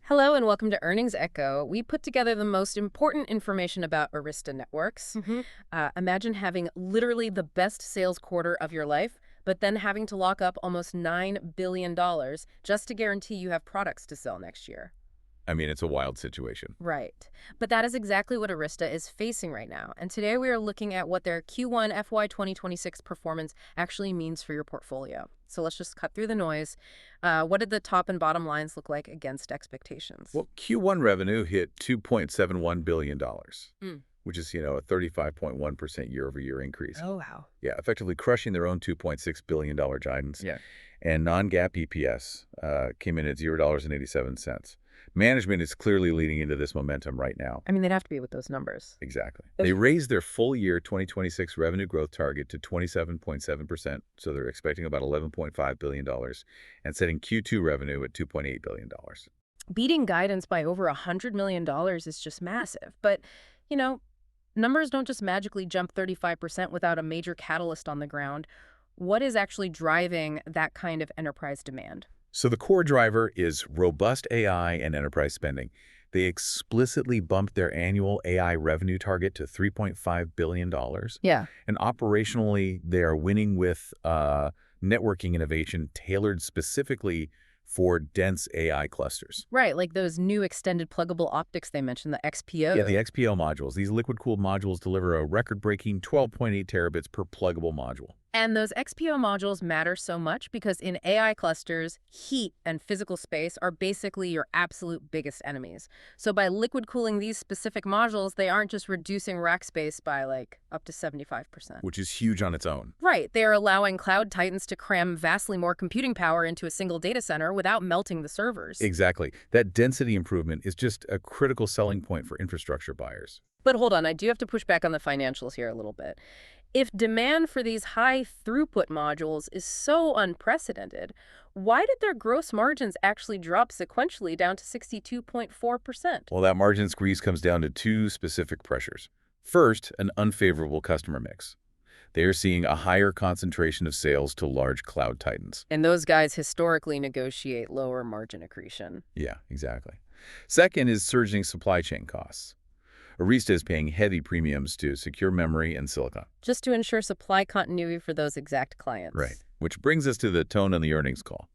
Hello and welcome to Earnings Echo. We put together the most important information about Arista networks. Imagine having literally the best sales quarter of your life, but then having to lock up almost $9 billion just to guarantee you have products to sell next year. I mean, it's a wild situation. Right. But that is exactly what Arista is facing right now. And today we are looking at what their Q1 FY 2026 performance actually means for your portfolio. So let's just cut through the noise. What did the top and bottom lines look like against expectations? Well, Q1 revenue hit $2.71 billion, Mm. which is, a 35.1% year-over-year increase. Oh, wow. Yeah, effectively crushing their own $2.6 billion guidance. Yeah. And non-GAAP EPS came in at $0.87. Management is clearly leading into this momentum right now. I mean, they'd have to be with those numbers. Exactly. They raised their full-year 2026 revenue growth target to 27.7%, so they're expecting about $11.5 billion, and setting Q2 revenue at $2.8 billion. Beating guidance by over $100 million is just massive. But, numbers don't just magically jump 35% without a major catalyst on the ground. What is actually driving that kind of enterprise demand? So the core driver is robust AI and enterprise spending. They explicitly bumped their annual AI revenue target to $3.5 billion. Yeah. And operationally, they are winning with networking innovation tailored specifically for dense AI clusters. Right, like those new extended pluggable optics they mentioned, the XPO. Yeah, the XPO modules. These liquid-cooled modules deliver a record-breaking 12.8 terabits per pluggable module. And those XPO modules matter so much because in AI clusters, heat and physical space are basically your absolute biggest enemies. So by liquid cooling these specific modules, they aren't just reducing rack space by up to 75%. Which is huge on its own. Right. They are allowing cloud titans to cram vastly more computing power into a single data center without melting the servers. Exactly. That density improvement is just a critical selling point for infrastructure buyers. But hold on, I do have to push back on the financials here a little bit. If demand for these high-throughput modules is so unprecedented, why did their gross margins actually drop sequentially down to 62.4%? Well, that margin squeeze comes down to two specific pressures. First, an unfavorable customer mix. They are seeing a higher concentration of sales to large cloud titans. And those guys historically negotiate lower margin accretion. Yeah, exactly. Second is surging supply chain costs. Arista is paying heavy premiums to secure memory and silicon. Just to ensure supply continuity for those exact clients. Right. Which brings us to the tone on the earnings call.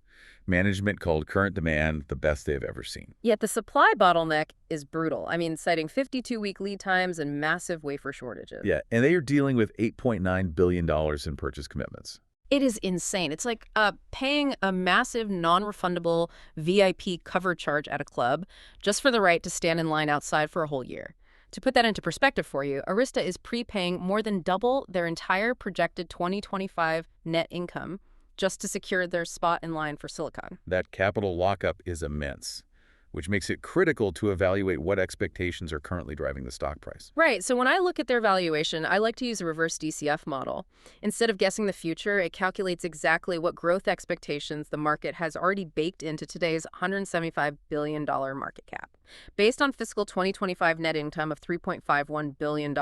Management called current demand the best they've ever seen. Yet the supply bottleneck is brutal. I mean, citing 52-week lead times and massive wafer shortages. Yeah, and they are dealing with $8.9 billion in purchase commitments. It is insane. It's like paying a massive non-refundable VIP cover charge at a club just for the right to stand in line outside for a whole year. To put that into perspective for you, Arista is prepaying more than double their entire projected 2025 net income just to secure their spot in line for silicon. That capital lockup is immense, which makes it critical to evaluate what expectations are currently driving the stock price. Right. So when I look at their valuation, I like to use a reverse DCF model. Instead of guessing the future, it calculates exactly what growth expectations the market has already baked into today's $175 billion market cap. Based on fiscal 2025 net income of $3.51 billion,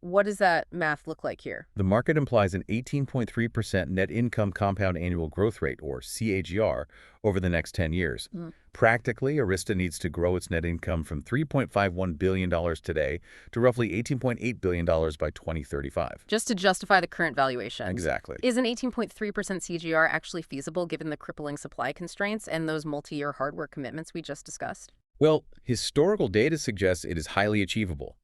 what does that math look like here? The market implies an 18.3% net income compound annual growth rate, or CAGR, over the next 10 years. Practically, Arista needs to grow its net income from $3.51 billion today to roughly $18.8 billion by 2035. Just to justify the current valuation. Exactly. Is an 18.3% CAGR actually feasible given the crippling supply constraints and those multi-year hardware commitments we just discussed? Well, historical data suggests it is highly achievable.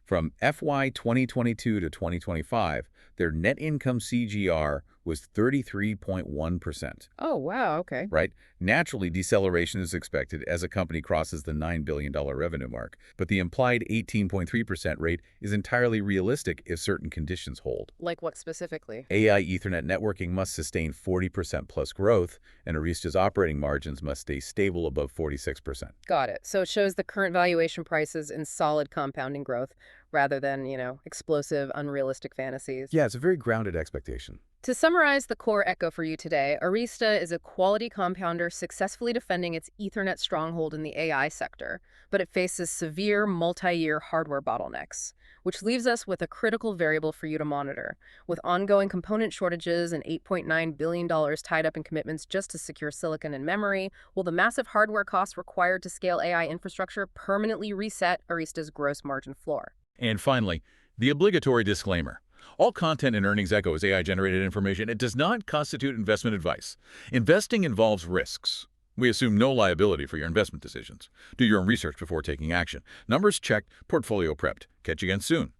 From FY 2022 to 2025, their net income CAGR was 33.1%. Oh, wow. Okay. Right? Naturally, deceleration is expected as a company crosses the $9 billion revenue mark, but the implied 18.3% rate is entirely realistic if certain conditions hold. Like what specifically? AI Ethernet networking must sustain 40% plus growth, and Arista's operating margins must stay stable above 46%. Got it. So it shows the current valuation prices in solid compounding growth rather than, explosive, unrealistic fantasies. Yeah, it's a very grounded expectation. To summarize the core echo for you today, Arista is a quality compounder successfully defending its Ethernet stronghold in the AI sector, but it faces severe multi-year hardware bottlenecks, which leaves us with a critical variable for you to monitor. With ongoing component shortages and $8.9 billion tied up in commitments just to secure silicon and memory, will the massive hardware costs required to scale AI infrastructure permanently reset Arista's gross margin floor? And finally, the obligatory disclaimer. All content in Earnings Echo is AI-generated information. It does not constitute investment advice. Investing involves risks. We assume no liability for your investment decisions. Do your own research before taking action. Numbers checked, portfolio prepped. Catch you again soon.